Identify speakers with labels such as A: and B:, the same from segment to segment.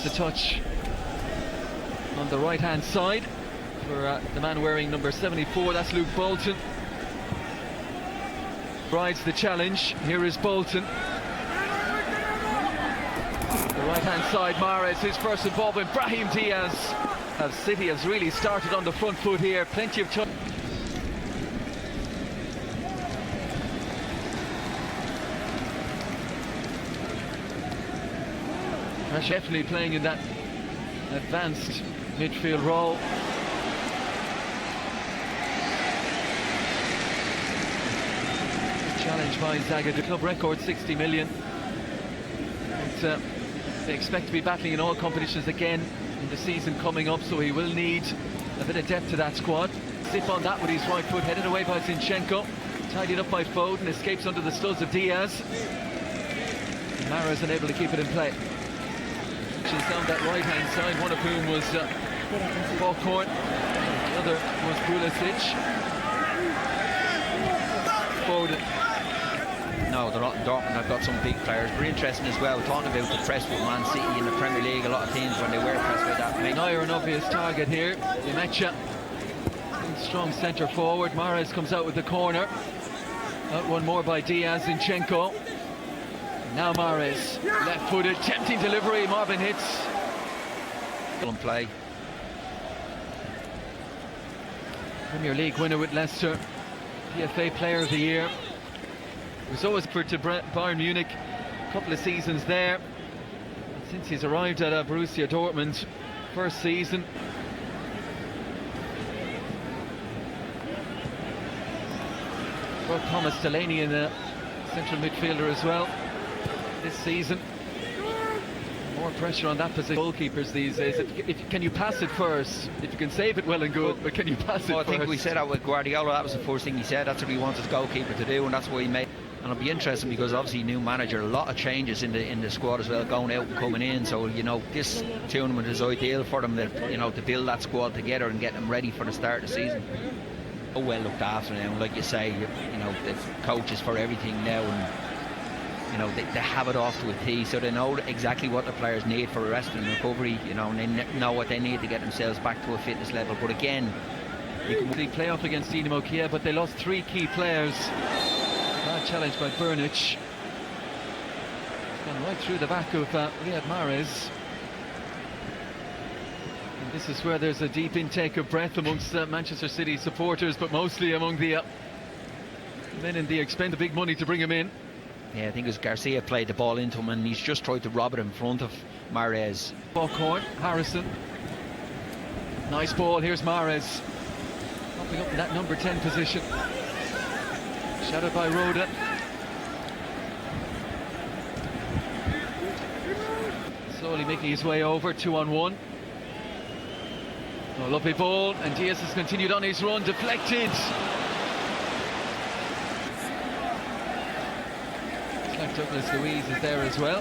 A: Gets a touch on the right hand side for the man wearing number 74, that's Luke Bolton. Rides the challenge, here is Bolton. The right hand side, محرز, his first involvement, Brahim Diaz. City has really started on the front foot here, plenty of time. Definitely playing in that advanced midfield role. Challenge by Zaga, the club record 60 million. But, they expect to be battling in all competitions again in the season coming up, so he will need a bit of depth to that squad. Zip on that with his right foot, headed away by Zinchenko. Tidied up by Foden, escapes under the studs of Diaz. محرز unable to keep it in play. Down that right hand side, one of whom was Foghorn, the other was Pulisic. Foden.
B: No, Dortmund have got some big players. Very interesting as well, talking about the press with Man City in the Premier League. A lot of teams, when they were pressed with that,
A: Neuer an obvious target here. Imecha, strong centre forward. محرز comes out with the corner. Out one more by Diaz. Zinchenko. Now محرز, left-footed, tempting delivery, Marvin hits.
B: On play.
A: Premier League winner with Leicester, PFA Player of the Year. Was always for to Bayern Munich, a couple of seasons there. Since he's arrived at Borussia Dortmund, first season. Got Thomas Delaney in the central midfielder as well this season. More pressure on that position. Goalkeepers these days, can you pass it first? If you can save it, well and good, but can you pass it first?
B: I think we said that with Guardiola, that was the first thing he said. That's what he wants his goalkeeper to do, and that's what he made. And it'll be interesting because obviously new manager, a lot of changes in the squad as well, going out and coming in. So you know, this tournament is ideal for them to, you know, to build that squad together and get them ready for the start of the season. Oh, well looked after now, like you say, you know, the coaches for everything now, and you know, they have it off to a T, so they know exactly what the players need for rest and recovery, you know, and they know what they need to get themselves back to a fitness level. But again,
A: you can really play off against Dynamo Kiev, but they lost 3 key players. Bad challenge by Burnic. Gone right through the back of Riyad Mahrez. And this is where there's a deep intake of breath amongst Manchester City supporters, but mostly among the men in the expend the big money to bring him in.
B: Yeah, I think it was Garcia played the ball into him and he's just tried to rob it in front of Mahrez.
A: Foghorn, Harrison. Nice ball, here's Mahrez. Popping up in that number 10 position. Shadowed by Rhoda. Slowly making his way over, 2-on-1. Oh, lovely ball, and Diaz has continued on his run, deflected. Douglas Luiz is there as well.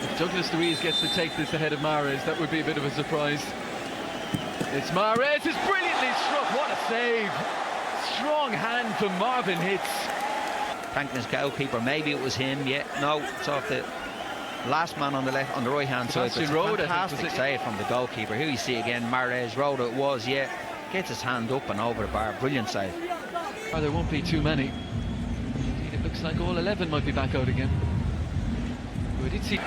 A: If Douglas Luiz gets to take this ahead of Mahrez, that would be a bit of a surprise. It's Mahrez, it's brilliantly struck, what a save! Strong hand from Marvin hits.
B: Thanking his goalkeeper, maybe it was him, yeah, no, it's off the last man on the left, on the right hand side. It's a fantastic save from the goalkeeper. Here you see again, Mahrez, Rhoda it was, yeah. Gets his hand up and over the bar, brilliant save.
A: Oh, there won't be too many. Indeed, it looks like all 11 might be back out again. We did see...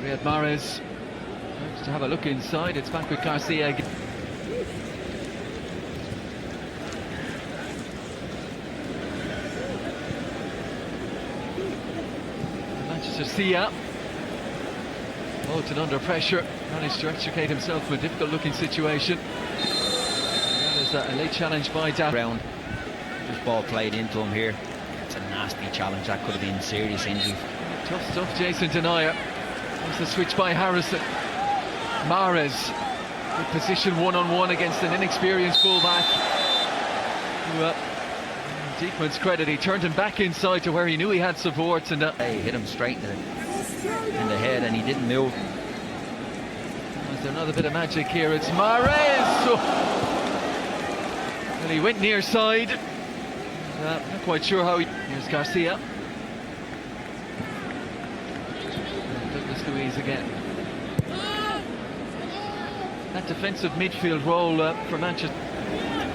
A: Riyad Mahrez wants to have a look inside, it's back with Garcia again. Manchester City. Bolton under pressure, managed to extricate himself from a difficult looking situation. That is a late challenge by
B: Round. This ball played into him here. It's a nasty challenge, that could have been serious injury.
A: Tough stuff, Jason Denayer. There's the switch by Harrison. محرز, good position 1-on-1 against an inexperienced fullback. Who, Diekman's credit, he turned him back inside to where he knew he had support, and
B: he hit him straight in the head and he didn't move.
A: As another bit of magic here. It's محرز. Well, he went near side. Not quite sure how he... Here's Garcia. Douglas Luiz again. That defensive midfield role for Manchester.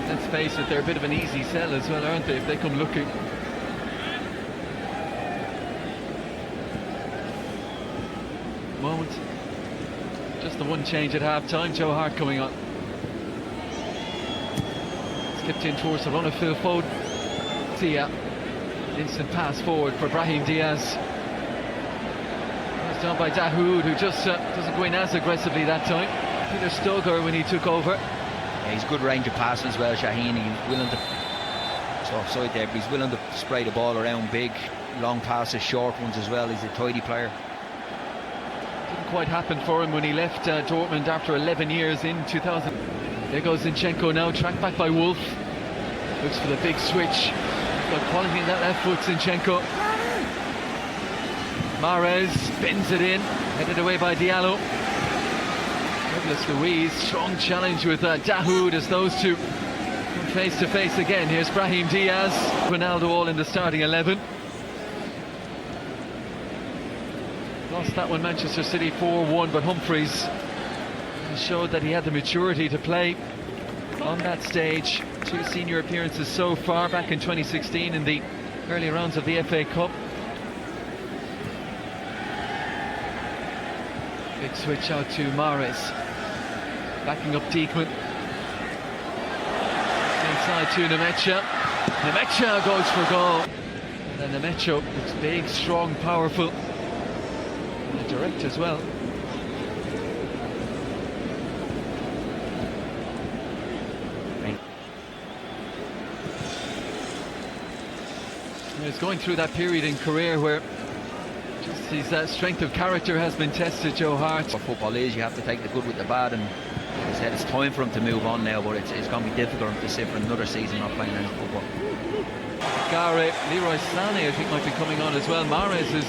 A: Let's face it, they're a bit of an easy sell as well, aren't they, if they come looking. Moment. Just the one change at half-time. Joe Hart coming on. Skipped in towards the run of Phil Foden. Tia. Instant pass forward for Brahim Diaz. It's done by Dahoud, who just doesn't go in as aggressively that time. Peter Stoger when he took over.
B: Yeah, he's good range of passing as well, Shaheen. He's willing to... It's offside there, but he's willing to spray the ball around big, long passes, short ones as well. He's a tidy player.
A: Didn't quite happen for him when he left Dortmund after 11 years in 2000. There goes Zinchenko now, tracked back by Wolf. Looks for the big switch. Got quality in that left foot, Zinchenko. محرز bends it in, headed away by Diallo. Douglas Luiz, strong challenge with Dahoud as those two come face to face again. Here's Brahim Diaz, Ronaldo all in the starting 11. Lost that one, Manchester City 4-1, but Humphreys showed that he had the maturity to play on that stage. 2 senior appearances so far, back in 2016 in the early rounds of the FA Cup. Big switch out to محرز, backing up Diekman. Inside to Nemecha. Nemecha goes for goal. And then Nemecha looks big, strong, powerful, and direct as well. He's going through that period in career where just his strength of character has been tested, Joe Hart.
B: What football is, you have to take the good with the bad, and as I said, it's time for him to move on now, but it's going to be difficult to sit for another season not playing any football.
A: Gare, Leroy Sané I think might be coming on as well. Mahrez is